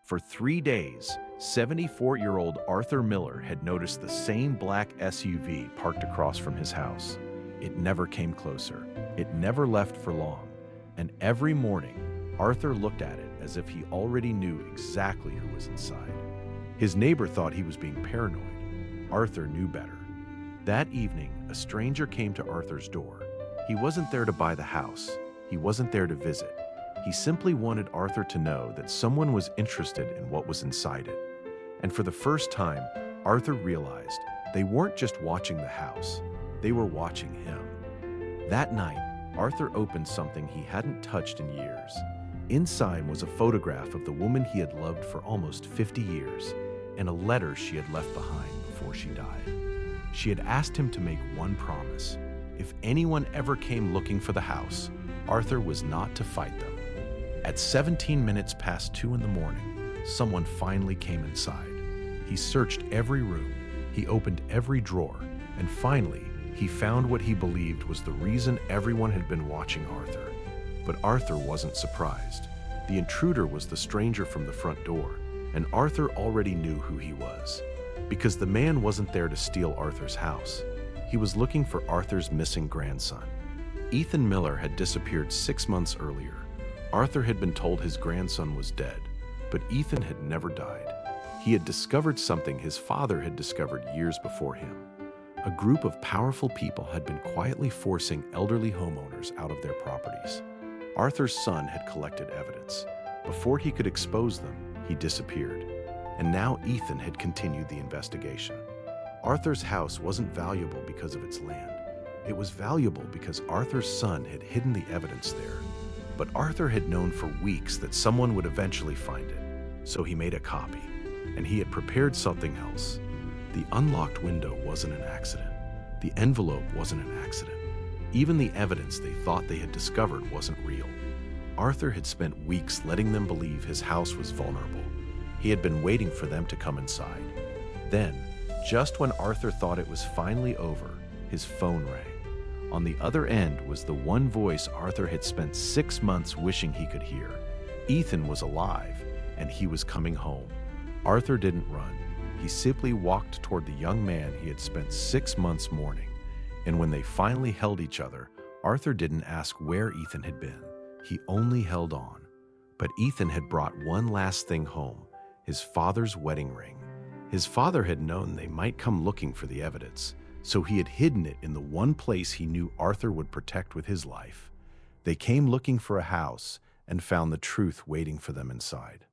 For 3 days, 74-year-old Arthur Miller had noticed the same black SUV parked across from his house. It never came closer. It never left for long. And every morning, Arthur looked at it as if he already knew exactly who was inside. His neighbor thought he was being paranoid. Arthur knew better. That evening, a stranger came to Arthur's door. He wasn't there to buy the house. He wasn't there to visit. He simply wanted Arthur to know that someone was interested in what was inside it. And for the first time, Arthur realized they weren't just watching the house, they were watching him. That night, Arthur opened something he hadn't touched in years. Inside was a photograph of the woman he had loved for almost 50 years and a letter she had left behind before she died. She had asked him to make one promise. If anyone ever came looking for the house, Arthur was not to fight them. At 17 minutes past 2 in the morning, someone finally came inside. He searched every room, he opened every drawer, and finally, he found what he believed was the reason everyone had been watching Arthur. But Arthur wasn't surprised. The intruder was the stranger from the front door, and Arthur already knew who he was. Because the man wasn't there to steal Arthur's house. He was looking for Arthur's missing grandson. Ethan Miller had disappeared 6 months earlier. Arthur had been told his grandson was dead, but Ethan had never died. He had discovered something his father had discovered years before him. A group of powerful people had been quietly forcing elderly homeowners out of their properties. Arthur's son had collected evidence. Before he could expose them, he disappeared. And now Ethan had continued the investigation. Arthur's house wasn't valuable because of its land. It was valuable because Arthur's son had hidden the evidence there. But Arthur had known for weeks that someone would eventually find it, so he made a copy. And he had prepared something else. The unlocked window wasn't an accident. The envelope wasn't an accident. Even the evidence they thought they had discovered wasn't real. Arthur had spent weeks letting them believe his house was vulnerable. He had been waiting for them to come inside. Then, just when Arthur thought it was finally over, his phone rang. On the other end was the one voice Arthur had spent 6 months wishing he could hear. Ethan was alive, and he was coming home. Arthur didn't run. He simply walked toward the young man he had spent 6 months mourning. And when they finally held each other, Arthur didn't ask where Ethan had been. He only held on. But Ethan had brought one last thing home, his father's wedding ring. His father had known they might come looking for the evidence, so he had hidden it in the one place he knew Arthur would protect with his life. They came looking for a house and found the truth waiting for them inside.